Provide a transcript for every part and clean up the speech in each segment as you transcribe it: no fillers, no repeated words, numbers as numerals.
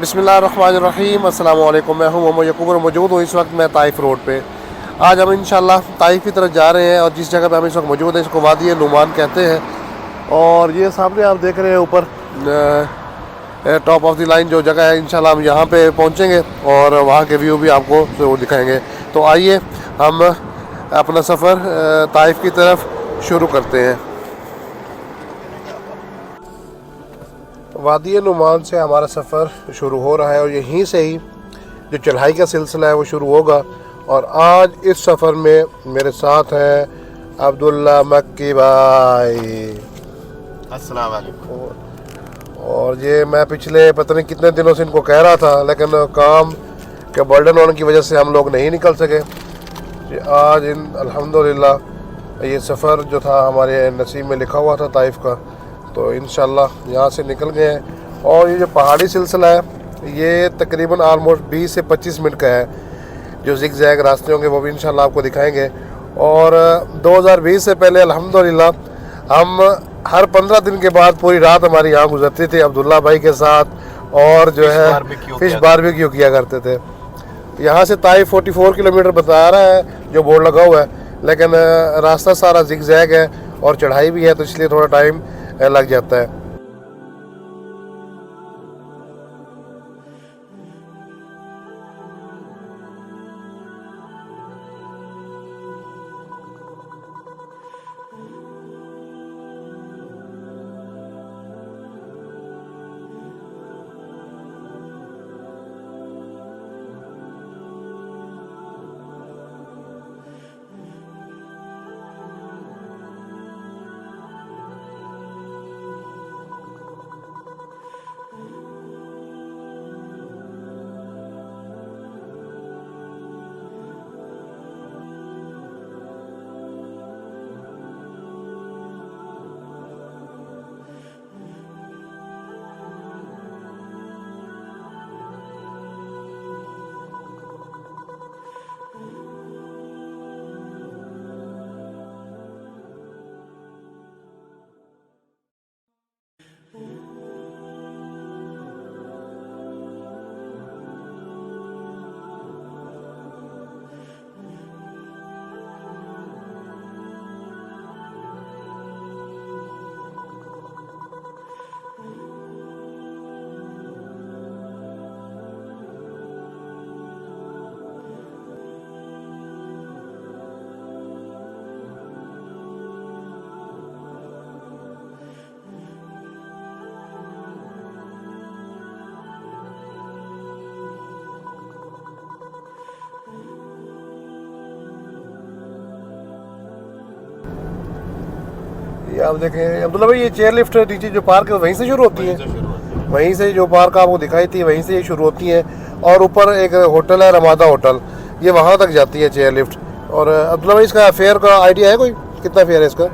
बिस्मिल्लाहिर्रहमानिर्रहीम अस्सलाम वालेकुम। मैं हूं मोहम्मद यकूब और मौजूद हूं इस वक्त मैं ताइफ रोड पे। आज हम इंशाल्लाह ताइफ की तरफ जा रहे हैं और जिस जगह पे हम इस वक्त मौजूद हैं इसको वादी नुमान कहते हैं। और ये सामने आप देख रहे हैं ऊपर टॉप ऑफ द लाइन जो जगह है, इंशाल्लाह हम यहाँ पे पहुँचेंगे और वहाँ के व्यू भी आपको ज़रूर दिखाएँगे। तो आइए हम अपना सफ़र ताइफ की तरफ शुरू करते हैं। वादी नुमान से हमारा सफ़र शुरू हो रहा है और यहीं से ही जो चढ़ाई का सिलसिला है वो शुरू होगा। और आज इस सफ़र में मेरे साथ हैं अब्दुल्ला मक्की भाई। अस्सलाम वालेकुम। और ये मैं पिछले पता नहीं कितने दिनों से इनको कह रहा था, लेकिन काम के बर्डन होने की वजह से हम लोग नहीं निकल सके। आज अल्हम्दुलिल्लाह ये सफ़र जो था हमारे नसीब में लिखा हुआ था ताइफ का, तो इंशाल्लाह यहाँ से निकल गए हैं। और ये जो पहाड़ी सिलसिला है ये तकरीबन आलमोस्ट 20 से 25 मिनट का है। जो जिग जैग रास्ते होंगे वो भी इंशाल्लाह आपको दिखाएंगे। और 2020 से पहले अल्हम्दुलिल्लाह हम हर 15 दिन के बाद पूरी रात हमारी यहाँ गुजरती थी अब्दुल्ला भाई के साथ, और जो है फिश बारबेक्यू किया करते थे। यहाँ से ताइफ 44 किलोमीटर बता रहा है जो बोर्ड लगा हुआ है, लेकिन रास्ता सारा जिग जैग है और चढ़ाई भी है, तो इसलिए थोड़ा टाइम लग जाता है। ये आप देखें अब्दुल्ला भाई, ये चेयर लिफ्ट नीचे जो पार्क है वहीं से शुरू होती है। वहीं से जो पार्क आपको दिखाई थी वहीं से ये शुरू होती है। और ऊपर एक होटल है रमादा होटल, ये वहाँ तक जाती है चेयर लिफ्ट। और अब्दुल्ला भाई इसका फेयर का आइडिया है कोई, कितना फेयर है इसका?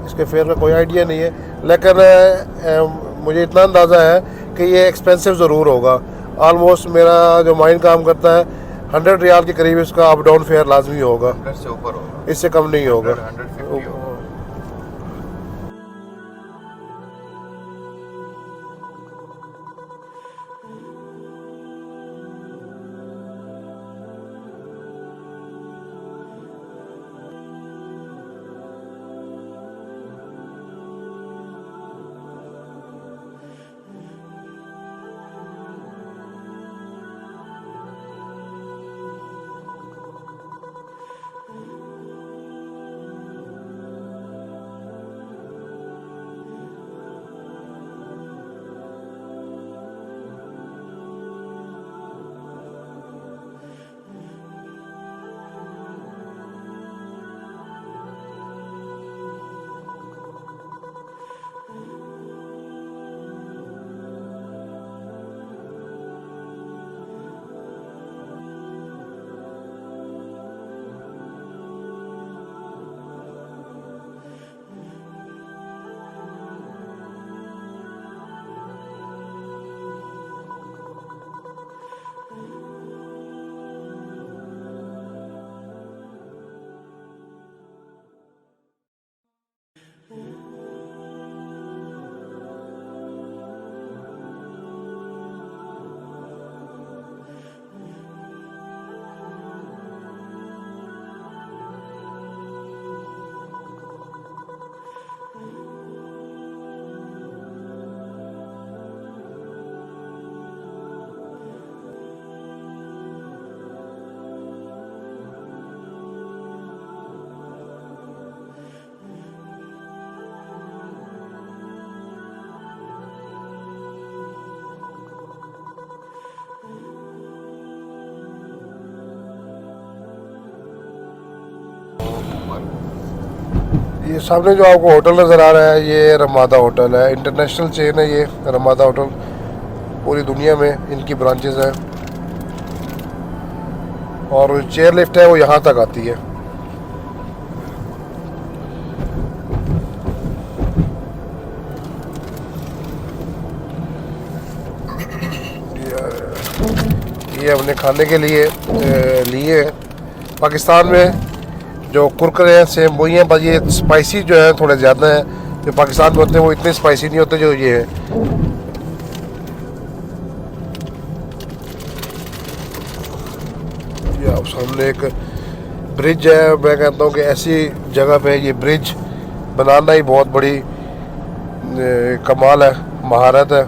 इसके फेयर का कोई आइडिया नहीं है, लेकिन मुझे इतना अंदाज़ा है कि ये एक्सपेंसिव ज़रूर होगा। आलमोस्ट मेरा जो माइंड काम करता है 100 रियाल के करीब इसका अप डाउन फेयर लाजमी होगा, 100 से ऊपर होगा, इससे कम नहीं होगा। 150 होगा। ये सामने जो आपको होटल नज़र आ रहा है ये रमादा होटल है, इंटरनेशनल चेन है ये रमादा होटल। पूरी दुनिया में इनकी ब्रांचेस हैं और चेयर लिफ्ट है वो यहाँ तक आती है। ये हमने खाने के लिए लिए हैं। पाकिस्तान में जो कुरकुरे हैं सेम वही हैं, बस ये स्पाइसी जो है थोड़े ज़्यादा हैं। जो पाकिस्तान में होते हैं वो इतने स्पाइसी नहीं होते जो ये है। ये आप सामने एक ब्रिज है। मैं कहता हूँ कि ऐसी जगह पे ये ब्रिज बनाना ही बहुत बड़ी कमाल है, महारत है।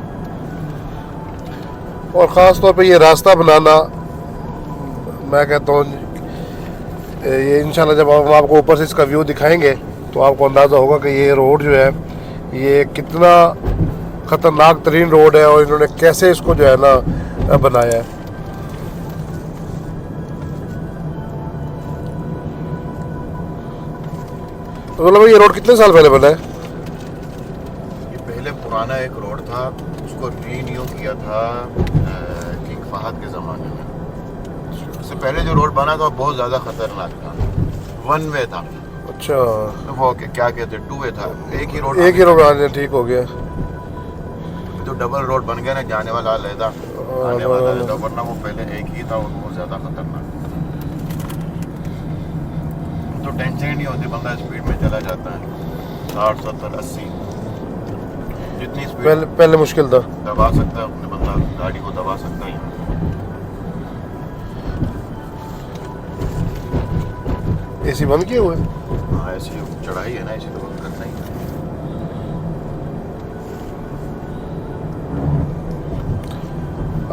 और ख़ास तौर पे ये रास्ता बनाना, मैं कहता हूँ ये इंशाल्लाह जब हम आपको ऊपर से इसका व्यू दिखाएंगे तो आपको अंदाज़ा होगा कि ये रोड जो है ये कितना ख़तरनाक तरीन रोड है और इन्होंने कैसे इसको जो है ना बनाया है। तो मतलब भाई ये रोड कितने साल पहले बना है? ये पहले पुराना एक रोड था, उसको रीन्यू किया था किंग फहद के ज़माने में। उससे पहले जो रोड बना था वो बहुत ज़्यादा ख़तरनाक था, वन वे था। अच्छा, तो वो क्या कहते टू वे था, एक ही रोड आने ठीक हो गया। तो डबल रोड बन गया ना, जाने वाला अलग आने वाला अलग, वरना वो पहले एक ही था और वो ज़्यादा खतरनाक। तो टेंशन ही नहीं होती, बंदा स्पीड में चला जाता है 60 70 80 जितनी स्पीड पहले मुश्किल था। दबा सकता है अपने, बंदा गाड़ी को दबा सकता है। एसी बंद किए हुए? हाँ, ऐसी चढ़ाई है ना, ऐसी तो बंद करना ही है।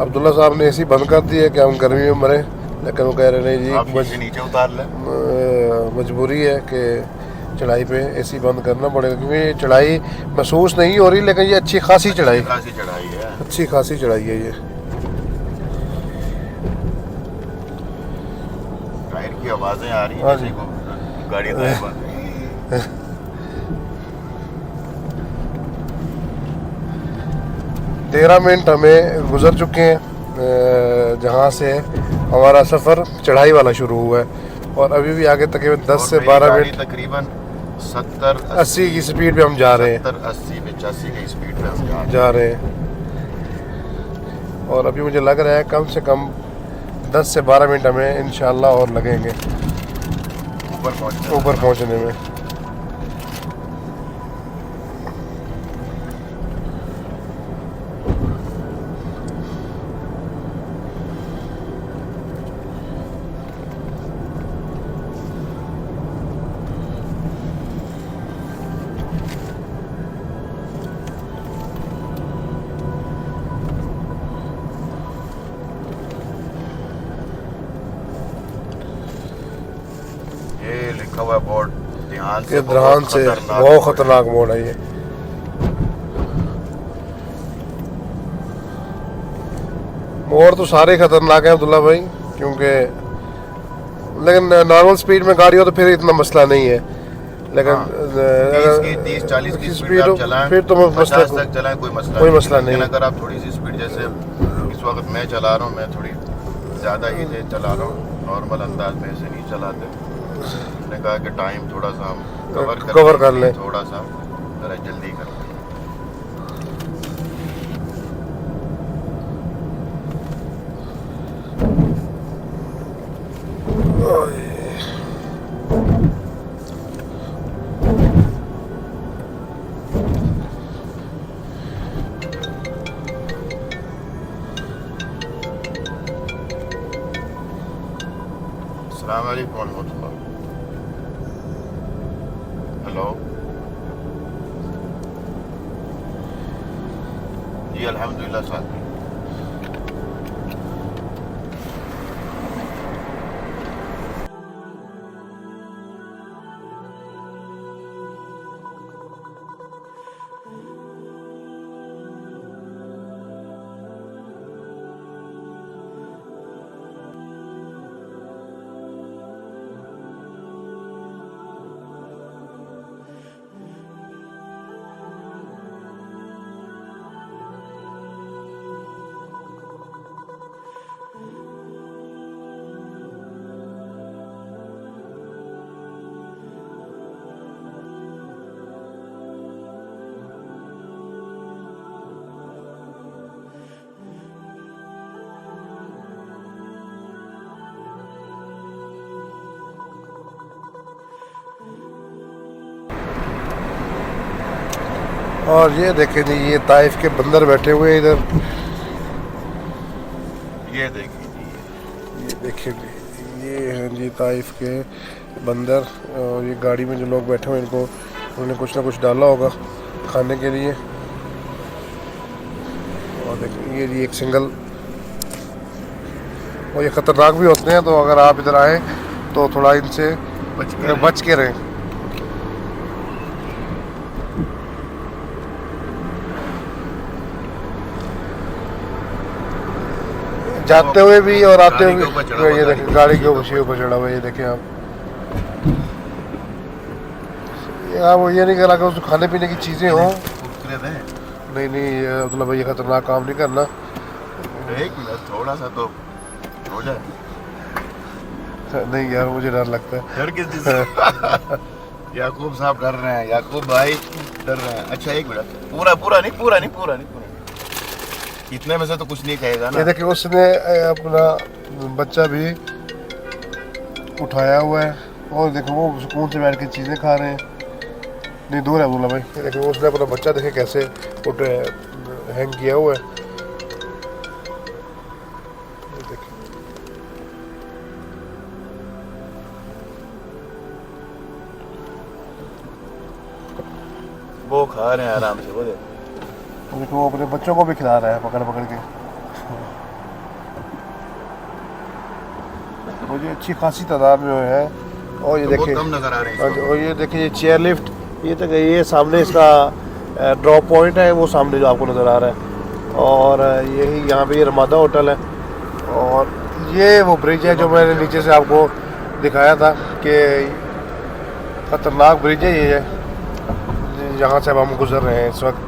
अब्दुल्ला साहब ने एसी बंद कर दी है कि हम गर्मी में मरे, लेकिन वो कह रहे नहीं आप जी नीचे उतार लें। मजबूरी है कि चढ़ाई पे एसी बंद करना पड़ेगा, क्योंकि चढ़ाई महसूस नहीं हो रही, लेकिन ये अच्छी खासी चढ़ाई है, अच्छी खासी चढ़ाई है ये। टायर की आवाज़ें आ रही हाँ हैं, जी। जैसे को गाड़ी गायब आ गई। 13 मिनट हमें गुजर चुके हैं जहाँ से हमारा सफ़र चढ़ाई वाला शुरू हुआ है और अभी भी आगे तकरीबन 10 से 12 मिनट तकरीबन 70 80 की स्पीड पे हम जा रहे हैं, 70 80 85 की स्पीड पे हम जा रहे हैं। और अभी मुझे लग रहा है कम से कम 10 से 12 मिनट हमें इंशाल्लाह और लगेंगे ऊपर पहुंचने में। ये लिखा हुआ बोर्ड ध्यान से, बहुत खतरनाक मोड़ है ये। मोड़ तो सारे खतरनाक हैं अब्दुल्ला भाई, क्योंकि लेकिन नॉर्मल स्पीड में गाड़ी हो तो फिर इतना मसला नहीं है, लेकिन 30-40 की स्पीड आप चलाएं, फिर तो 50 तक चलाएं, कोई मसला नहीं। नहीं। अगर आप थोड़ी सी स्पीड, जैसे इस वक्त मैं चला रहा हूँ, मैं थोड़ी ज़्यादा ही तेज चला रहा हूँ, नॉर्मल अंदाज में ऐसे नहीं चलाते। उसने कहा कि टाइम थोड़ा सा हम कवर कर लें, थोड़ा सा जरा जल्दी कर लें। अस्सलाम वालेकुम रहमतुल्लाह। हेलो जी, अल्हम्दुलिल्लाह साहब। और ये देखें जी, ये ताइफ के बंदर बैठे हुए हैं इधर। ये देखिए जी, ये देखिए जी, ये हैं जी ताइफ के बंदर। और ये गाड़ी में जो लोग बैठे हुए हैं इनको उन्होंने कुछ ना कुछ डाला होगा खाने के लिए। और देखिए ये जी एक सिंगल, और ये ख़तरनाक भी होते हैं, तो अगर आप इधर आए तो थोड़ा इनसे बच के रहें। जाते हुए भी और आते हुए भी। ये देखें गाड़ी के ऊपर चढ़ा हुआ है, ये देखें आप। हाँ, वो ये नहीं करा कि उसको खाने पीने की चीज़ें हों। नहीं नहीं, ये मतलब ये ख़तरनाक काम नहीं करना। एक मिनट, थोड़ा सा तो हो जाए। नहीं यार, मुझे डर लगता है। डर किस चीज़ से? याकूब साहब डर रहे हैं, याकूब भाई डर रहे हैं। अच्छा एक मिनट, पूरा नहीं। इतने में से तो कुछ नहीं कहेगा ना। ये देखिए उसने अपना बच्चा भी उठाया हुआ है, और देखो वो सुकून से बैठ के चीज़ें खा रहे हैं। नहीं दूर है अब्दुल्ला भाई, ये देखिए उसने अपना बच्चा देखे कैसे उठे हैंग किया हुआ है। ये देखिए वो खा रहे हैं आराम से, वो देखो वो अपने बच्चों को भी खिला रहा है पकड़ के। मुझे अच्छी खासी तादाद में है। और ये देखिए कम नजर आ रहे हैं। और ये देखिए ये चेयर लिफ्ट, ये सामने इसका ड्रॉप पॉइंट है, वो सामने जो आपको नज़र आ रहा है। और यही यहाँ पे ये रमादा होटल है। और ये वो ब्रिज है जो मैंने नीचे से आपको दिखाया था कि ख़तरनाक ब्रिज है ये, जहाँ से अब हम गुजर रहे हैं इस वक्त।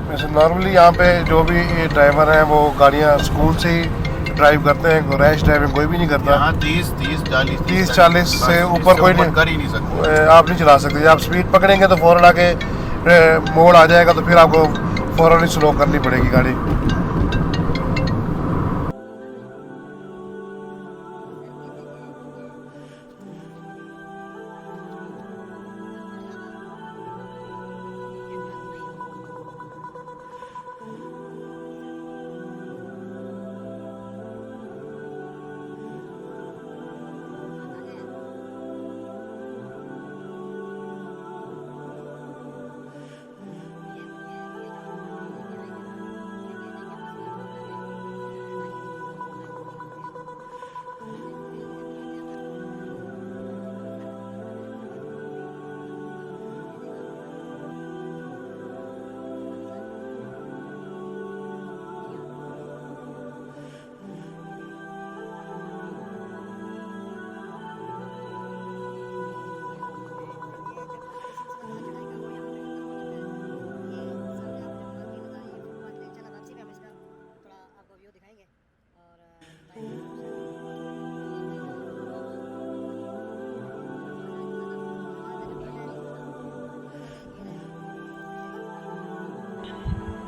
वैसे नॉर्मली यहाँ पे जो भी ये ड्राइवर हैं वो गाड़ियाँ सुकून से ही ड्राइव करते हैं, रैश ड्राइविंग कोई भी नहीं करता। यहाँ 30 40 से ऊपर कोई नहीं कर ही नहीं सकते। आप नहीं चला सकते। जब आप स्पीड पकड़ेंगे तो फ़ौरन आके मोड़ आ जाएगा, तो फिर आपको फ़ौरन ही स्लो करनी पड़ेगी गाड़ी।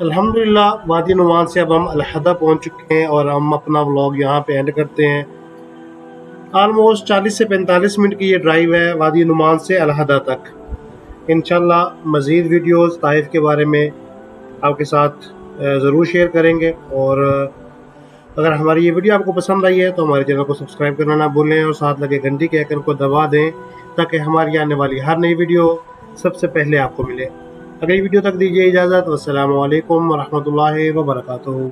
अल्हम्दुलिल्लाह वादी नुमान से अब हम अलहदा पहुंच चुके हैं और हम अपना व्लॉग यहाँ पे एंड करते हैं। ऑलमोस्ट 40 से 45 मिनट की ये ड्राइव है वादी नुमान से अलहदा तक। इंशाल्लाह मज़ीद वीडियोस ताइफ के बारे में आपके साथ ज़रूर शेयर करेंगे। और अगर हमारी ये वीडियो आपको पसंद आई है तो हमारे चैनल को सब्सक्राइब करना ना भूलें और साथ लगे घंटी के आइकन को दबा दें ताकि हमारी आने वाली हर नई वीडियो सबसे पहले आपको मिले। अगली वीडियो तक दीजिए इजाज़त। वस्सलामु अलैकुम वरहमतुल्लाहि वबरकातुहू।